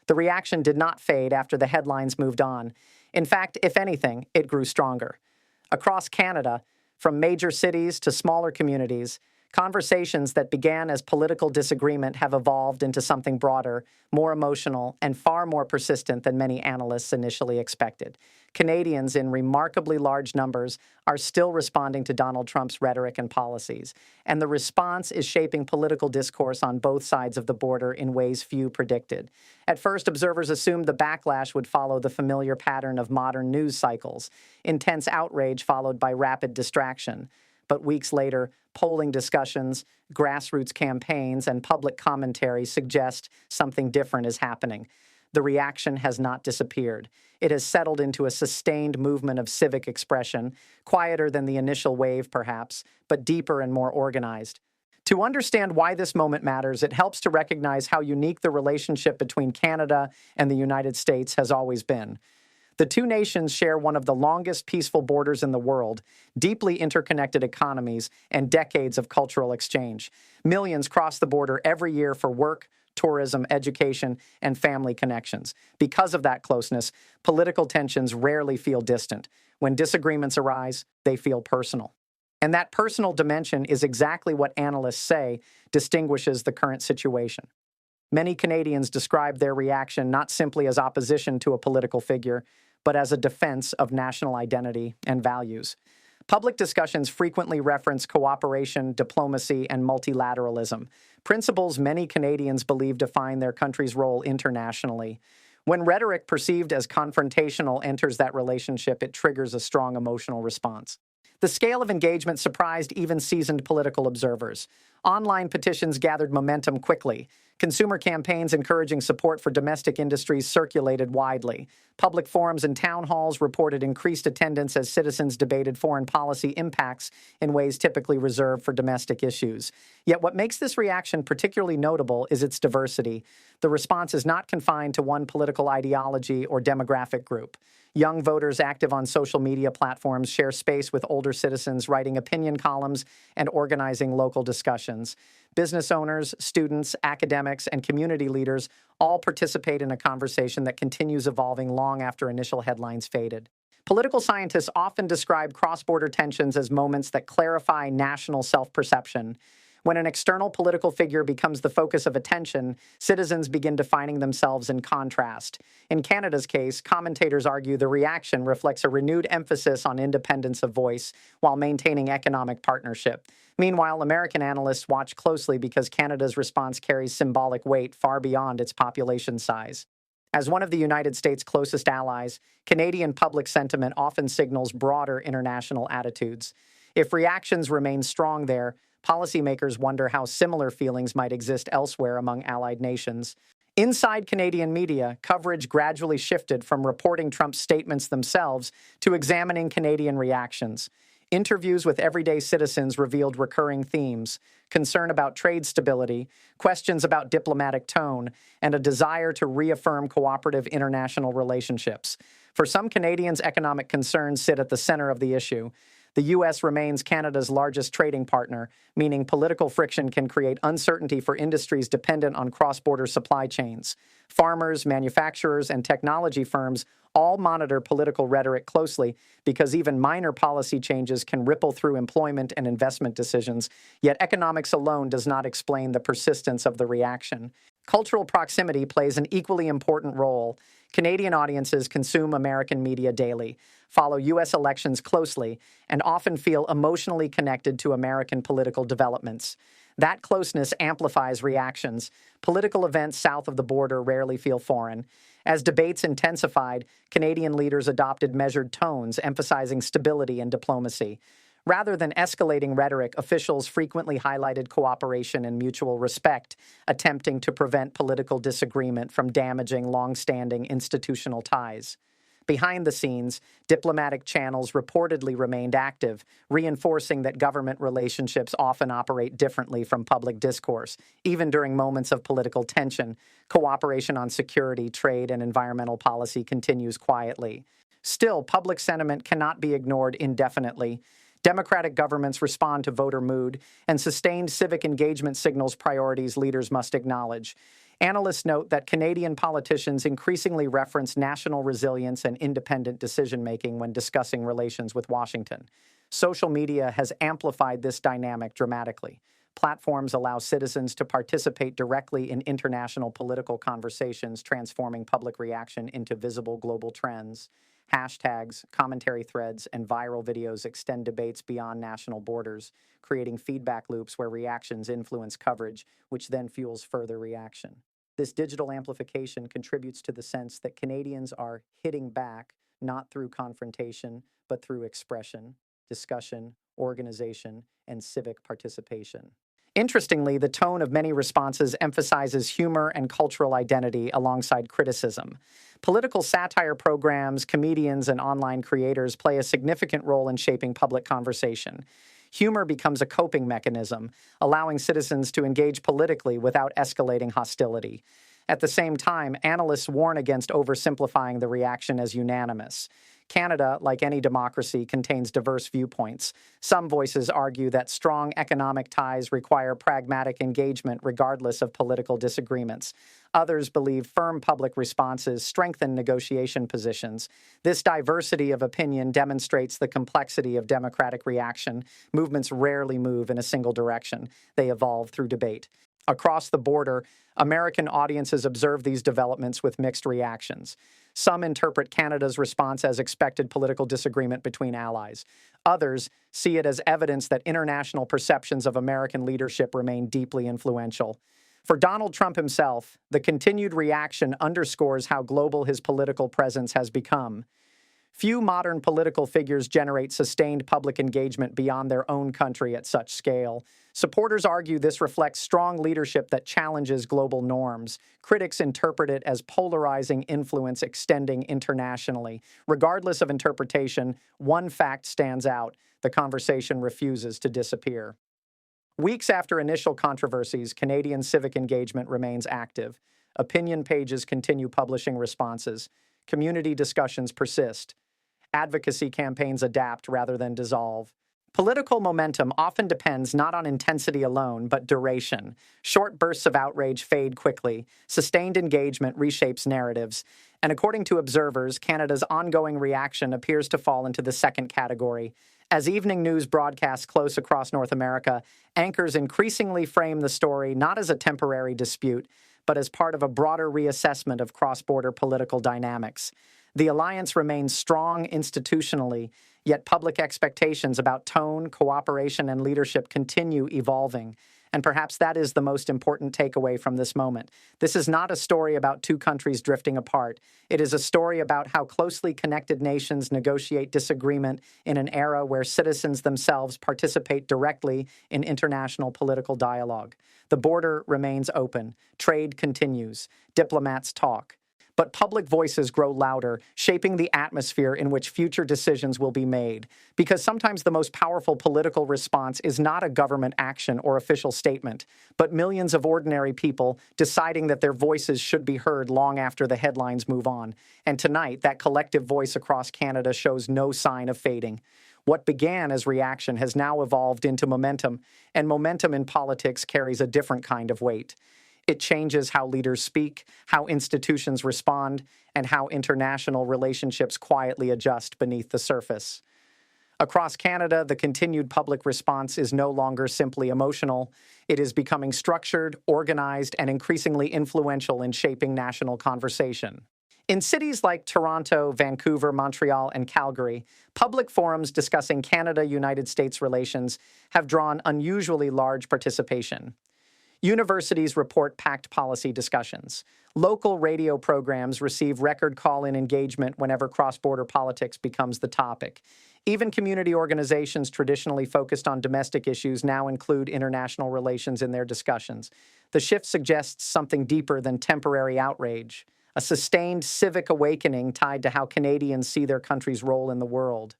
The reaction did not fade after the headlines moved on. In fact, if anything, it grew stronger. Across Canada, from major cities to smaller communities, conversations that began as political disagreement have evolved into something broader, more emotional, and far more persistent than many analysts initially expected. Canadians in remarkably large numbers are still responding to Donald Trump's rhetoric and policies, and the response is shaping political discourse on both sides of the border in ways few predicted. At first, observers assumed the backlash would follow the familiar pattern of modern news cycles, intense outrage followed by rapid distraction. But weeks later, polling discussions, grassroots campaigns, and public commentary suggest something different is happening. The reaction has not disappeared. It has settled into a sustained movement of civic expression, quieter than the initial wave, perhaps, but deeper and more organized. To understand why this moment matters, it helps to recognize how unique the relationship between Canada and the United States has always been. The two nations share one of the longest peaceful borders in the world, deeply interconnected economies, and decades of cultural exchange. Millions cross the border every year for work, tourism, education, and family connections. Because of that closeness, political tensions rarely feel distant. When disagreements arise, they feel personal. And that personal dimension is exactly what analysts say distinguishes the current situation. Many Canadians describe their reaction not simply as opposition to a political figure, but as a defense of national identity and values. Public discussions frequently reference cooperation, diplomacy, and multilateralism, principles many Canadians believe define their country's role internationally. When rhetoric perceived as confrontational enters that relationship, it triggers a strong emotional response. The scale of engagement surprised even seasoned political observers. Online petitions gathered momentum quickly. Consumer campaigns encouraging support for domestic industries circulated widely. Public forums and town halls reported increased attendance as citizens debated foreign policy impacts in ways typically reserved for domestic issues. Yet what makes this reaction particularly notable is its diversity. The response is not confined to one political ideology or demographic group. Young voters active on social media platforms share space with older citizens writing opinion columns and organizing local discussions. Business owners, students, academics, and community leaders all participate in a conversation that continues evolving long after initial headlines faded. Political scientists often describe cross-border tensions as moments that clarify national self-perception. When an external political figure becomes the focus of attention, citizens begin defining themselves in contrast. In Canada's case, commentators argue the reaction reflects a renewed emphasis on independence of voice while maintaining economic partnership. Meanwhile, American analysts watch closely because Canada's response carries symbolic weight far beyond its population size. As one of the United States' closest allies, Canadian public sentiment often signals broader international attitudes. If reactions remain strong there, policymakers wonder how similar feelings might exist elsewhere among allied nations. Inside Canadian media, coverage gradually shifted from reporting Trump's statements themselves to examining Canadian reactions. Interviews with everyday citizens revealed recurring themes: concern about trade stability, questions about diplomatic tone, and a desire to reaffirm cooperative international relationships. For some Canadians, economic concerns sit at the center of the issue. The U.S. remains Canada's largest trading partner, meaning political friction can create uncertainty for industries dependent on cross-border supply chains. Farmers, manufacturers, and technology firms all monitor political rhetoric closely because even minor policy changes can ripple through employment and investment decisions, yet economics alone does not explain the persistence of the reaction. Cultural proximity plays an equally important role. Canadian audiences consume American media daily, follow U.S. elections closely, and often feel emotionally connected to American political developments. That closeness amplifies reactions. Political events south of the border rarely feel foreign. As debates intensified, Canadian leaders adopted measured tones, emphasizing stability and diplomacy. Rather than escalating rhetoric, officials frequently highlighted cooperation and mutual respect, attempting to prevent political disagreement from damaging long-standing institutional ties. Behind the scenes, diplomatic channels reportedly remained active, reinforcing that government relationships often operate differently from public discourse. Even during moments of political tension, cooperation on security, trade, and environmental policy continues quietly. Still, public sentiment cannot be ignored indefinitely. Democratic governments respond to voter mood, and sustained civic engagement signals priorities leaders must acknowledge. Analysts note that Canadian politicians increasingly reference national resilience and independent decision-making when discussing relations with Washington. Social media has amplified this dynamic dramatically. Platforms allow citizens to participate directly in international political conversations, transforming public reaction into visible global trends. Hashtags, commentary threads, and viral videos extend debates beyond national borders, creating feedback loops where reactions influence coverage, which then fuels further reaction. This digital amplification contributes to the sense that Canadians are hitting back, not through confrontation, but through expression, discussion, organization, and civic participation. Interestingly, the tone of many responses emphasizes humor and cultural identity alongside criticism. Political satire programs, comedians, and online creators play a significant role in shaping public conversation. Humor becomes a coping mechanism, allowing citizens to engage politically without escalating hostility. At the same time, analysts warn against oversimplifying the reaction as unanimous. Canada, like any democracy, contains diverse viewpoints. Some voices argue that strong economic ties require pragmatic engagement regardless of political disagreements. Others believe firm public responses strengthen negotiation positions. This diversity of opinion demonstrates the complexity of democratic reaction. Movements rarely move in a single direction. They evolve through debate. Across the border, American audiences observe these developments with mixed reactions. Some interpret Canada's response as expected political disagreement between allies. Others see it as evidence that international perceptions of American leadership remain deeply influential. For Donald Trump himself, the continued reaction underscores how global his political presence has become. Few modern political figures generate sustained public engagement beyond their own country at such scale. Supporters argue this reflects strong leadership that challenges global norms. Critics interpret it as polarizing influence extending internationally. Regardless of interpretation, one fact stands out: the conversation refuses to disappear. Weeks after initial controversies, Canadian civic engagement remains active. Opinion pages continue publishing responses. Community discussions persist. Advocacy campaigns adapt rather than dissolve. Political momentum often depends not on intensity alone, but duration. Short bursts of outrage fade quickly. Sustained engagement reshapes narratives. And according to observers, Canada's ongoing reaction appears to fall into the second category. As evening news broadcasts close across North America, anchors increasingly frame the story not as a temporary dispute, but as part of a broader reassessment of cross-border political dynamics. The alliance remains strong institutionally, yet public expectations about tone, cooperation, and leadership continue evolving. And perhaps that is the most important takeaway from this moment. This is not a story about two countries drifting apart. It is a story about how closely connected nations negotiate disagreement in an era where citizens themselves participate directly in international political dialogue. The border remains open. Trade continues. Diplomats talk. But public voices grow louder, shaping the atmosphere in which future decisions will be made. Because sometimes the most powerful political response is not a government action or official statement, but millions of ordinary people deciding that their voices should be heard long after the headlines move on. And tonight, that collective voice across Canada shows no sign of fading. What began as reaction has now evolved into momentum, and momentum in politics carries a different kind of weight. It changes how leaders speak, how institutions respond, and how international relationships quietly adjust beneath the surface. Across Canada, the continued public response is no longer simply emotional. It is becoming structured, organized, and increasingly influential in shaping national conversation. In cities like Toronto, Vancouver, Montreal, and Calgary, public forums discussing Canada-United States relations have drawn unusually large participation. Universities report packed policy discussions. Local radio programs receive record call-in engagement whenever cross-border politics becomes the topic. Even community organizations traditionally focused on domestic issues now include international relations in their discussions. The shift suggests something deeper than temporary outrage, a sustained civic awakening tied to how Canadians see their country's role in the world.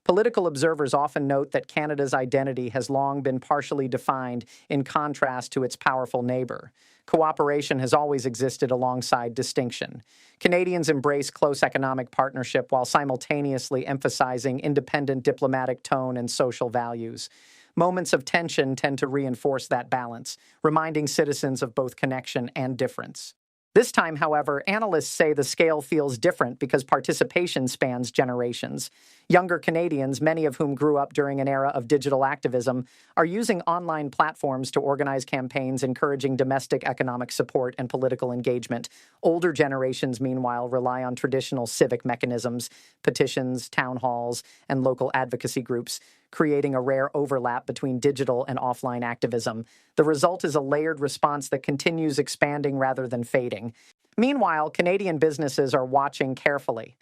Political observers often note that Canada's identity has long been partially defined in contrast to its powerful neighbor. Cooperation has always existed alongside distinction. Canadians embrace close economic partnership while simultaneously emphasizing independent diplomatic tone and social values. Moments of tension tend to reinforce that balance, reminding citizens of both connection and difference. This time, however, analysts say the scale feels different because participation spans generations. Younger Canadians, many of whom grew up during an era of digital activism, are using online platforms to organize campaigns encouraging domestic economic support and political engagement. Older generations, meanwhile, rely on traditional civic mechanisms, petitions, town halls, and local advocacy groups, creating a rare overlap between digital and offline activism. The result is a layered response that continues expanding rather than fading. Meanwhile, Canadian businesses are watching carefully.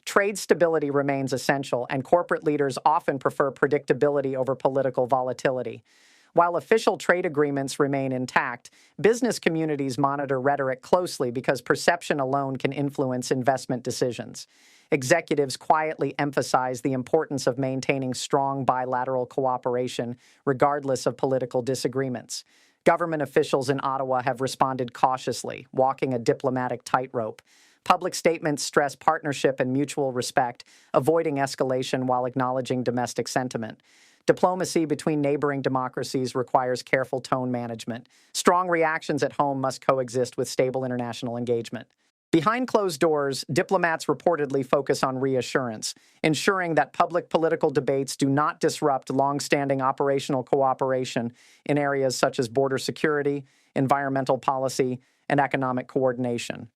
Trade stability remains essential, and corporate leaders often prefer predictability over political volatility. While official trade agreements remain intact, business communities monitor rhetoric closely because perception alone can influence investment decisions. Executives quietly emphasize the importance of maintaining strong bilateral cooperation, regardless of political disagreements. Government officials in Ottawa have responded cautiously, walking a diplomatic tightrope. Public statements stress partnership and mutual respect, avoiding escalation while acknowledging domestic sentiment. Diplomacy between neighboring democracies requires careful tone management. Strong reactions at home must coexist with stable international engagement. Behind closed doors, diplomats reportedly focus on reassurance, ensuring that public political debates do not disrupt long-standing operational cooperation in areas such as border security, environmental policy, and economic coordination.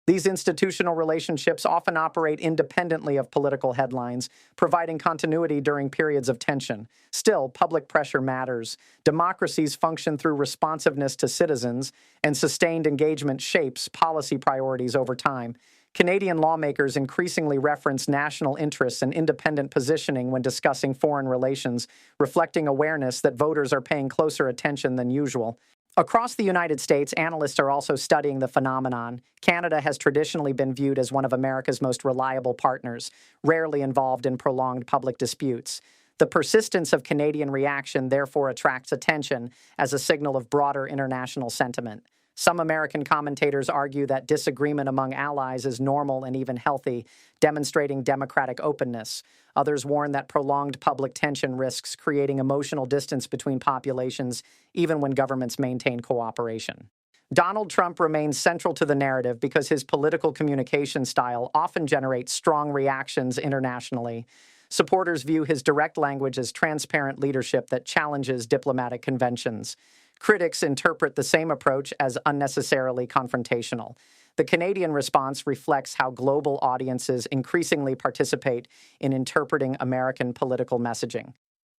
These institutional relationships often operate independently of political headlines, providing continuity during periods of tension. Still, public pressure matters. Democracies function through responsiveness to citizens, and sustained engagement shapes policy priorities over time. Canadian lawmakers increasingly reference national interests and independent positioning when discussing foreign relations, reflecting awareness that voters are paying closer attention than usual. Across the United States, analysts are also studying the phenomenon. Canada has traditionally been viewed as one of America's most reliable partners, rarely involved in prolonged public disputes. The persistence of Canadian reaction therefore attracts attention as a signal of broader international sentiment. Some American commentators argue that disagreement among allies is normal and even healthy, demonstrating democratic openness. Others warn that prolonged public tension risks creating emotional distance between populations, even when governments maintain cooperation. Donald Trump remains central to the narrative because his political communication style often generates strong reactions internationally. Supporters view his direct language as transparent leadership that challenges diplomatic conventions. Critics interpret the same approach as unnecessarily confrontational. The Canadian response reflects how global audiences increasingly participate in interpreting American political messaging.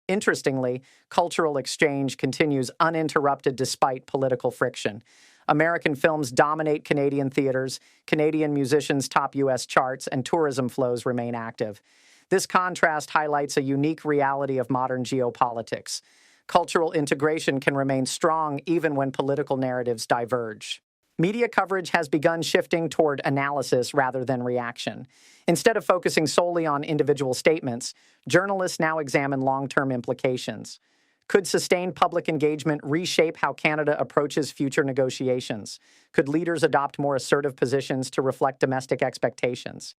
Interestingly, cultural exchange continues uninterrupted despite political friction. American films dominate Canadian theaters, Canadian musicians top U.S. charts, and tourism flows remain active. This contrast highlights a unique reality of modern geopolitics. Cultural integration can remain strong even when political narratives diverge. Media coverage has begun shifting toward analysis rather than reaction. Instead of focusing solely on individual statements, journalists now examine long-term implications. Could sustained public engagement reshape how Canada approaches future negotiations? Could leaders adopt more assertive positions to reflect domestic expectations?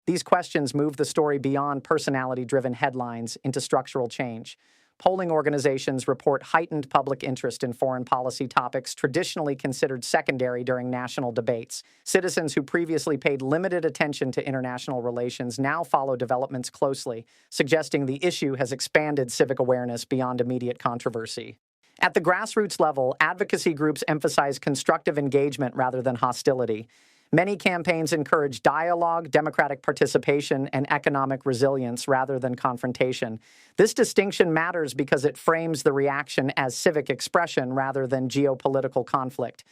These questions move the story beyond personality-driven headlines into structural change. Polling organizations report heightened public interest in foreign policy topics traditionally considered secondary during national debates. Citizens who previously paid limited attention to international relations now follow developments closely, suggesting the issue has expanded civic awareness beyond immediate controversy. At the grassroots level, advocacy groups emphasize constructive engagement rather than hostility. Many campaigns encourage dialogue, democratic participation, and economic resilience rather than confrontation. This distinction matters because it frames the reaction as civic expression rather than geopolitical conflict.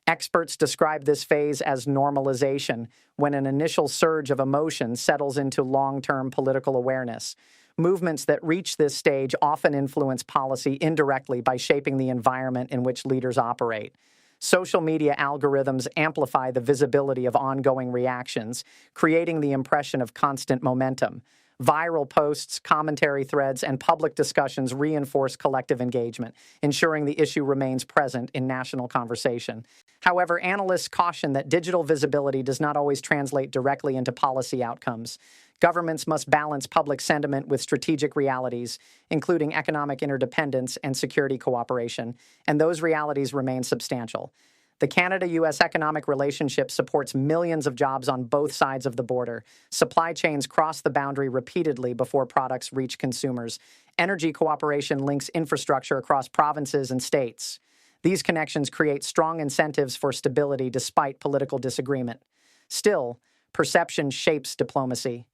Experts describe this phase as normalization, when an initial surge of emotion settles into long-term political awareness. Movements that reach this stage often influence policy indirectly by shaping the environment in which leaders operate. Social media algorithms amplify the visibility of ongoing reactions, creating the impression of constant momentum. Viral posts, commentary threads, and public discussions reinforce collective engagement, ensuring the issue remains present in national conversation. However, analysts caution that digital visibility does not always translate directly into policy outcomes. Governments must balance public sentiment with strategic realities, including economic interdependence and security cooperation, and those realities remain substantial. The Canada-U.S. economic relationship supports millions of jobs on both sides of the border. Supply chains cross the boundary repeatedly before products reach consumers. Energy cooperation links infrastructure across provinces and states. These connections create strong incentives for stability despite political disagreement. Still, perception shapes diplomacy.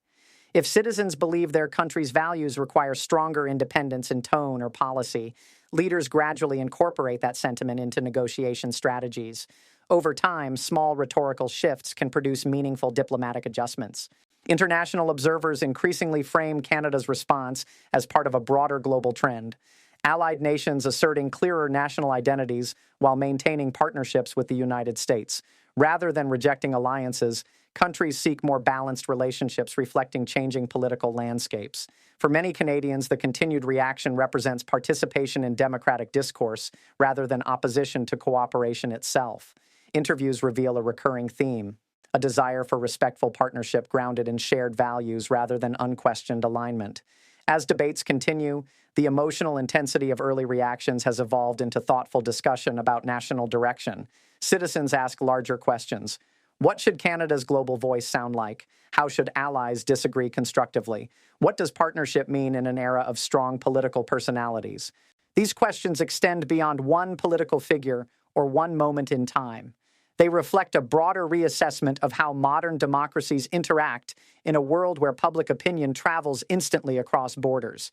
If citizens believe their country's values require stronger independence in tone or policy, leaders gradually incorporate that sentiment into negotiation strategies. Over time, small rhetorical shifts can produce meaningful diplomatic adjustments. International observers increasingly frame Canada's response as part of a broader global trend. Allied nations asserting clearer national identities while maintaining partnerships with the United States. Rather than rejecting alliances, countries seek more balanced relationships reflecting changing political landscapes. For many Canadians, the continued reaction represents participation in democratic discourse rather than opposition to cooperation itself. Interviews reveal a recurring theme: a desire for respectful partnership grounded in shared values rather than unquestioned alignment. As debates continue, the emotional intensity of early reactions has evolved into thoughtful discussion about national direction. Citizens ask larger questions. What should Canada's global voice sound like? How should allies disagree constructively? What does partnership mean in an era of strong political personalities? These questions extend beyond one political figure or one moment in time. They reflect a broader reassessment of how modern democracies interact in a world where public opinion travels instantly across borders.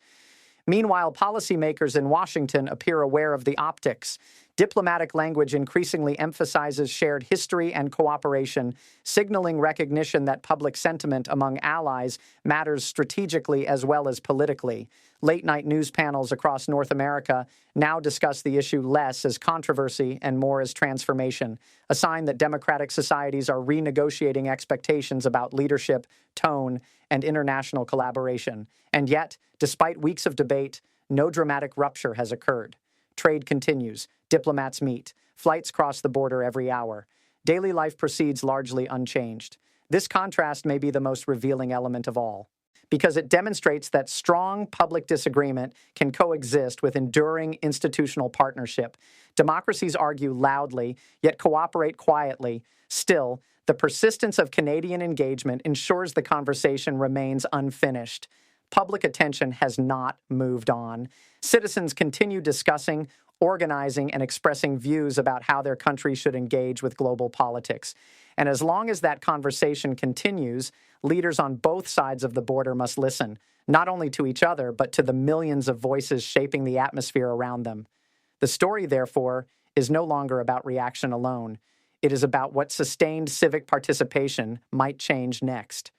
Meanwhile, policymakers in Washington appear aware of the optics. Diplomatic language increasingly emphasizes shared history and cooperation, signaling recognition that public sentiment among allies matters strategically as well as politically. Late-night news panels across North America now discuss the issue less as controversy and more as transformation, a sign that democratic societies are renegotiating expectations about leadership, tone, and international collaboration. And yet, despite weeks of debate, no dramatic rupture has occurred. Trade continues. Diplomats meet. Flights cross the border every hour. Daily life proceeds largely unchanged. This contrast may be the most revealing element of all, because it demonstrates that strong public disagreement can coexist with enduring institutional partnership. Democracies argue loudly, yet cooperate quietly. Still, the persistence of Canadian engagement ensures the conversation remains unfinished. Public attention has not moved on. Citizens continue discussing, organizing, and expressing views about how their country should engage with global politics. And as long as that conversation continues, leaders on both sides of the border must listen, not only to each other, but to the millions of voices shaping the atmosphere around them. The story, therefore, is no longer about reaction alone. It is about what sustained civic participation might change next.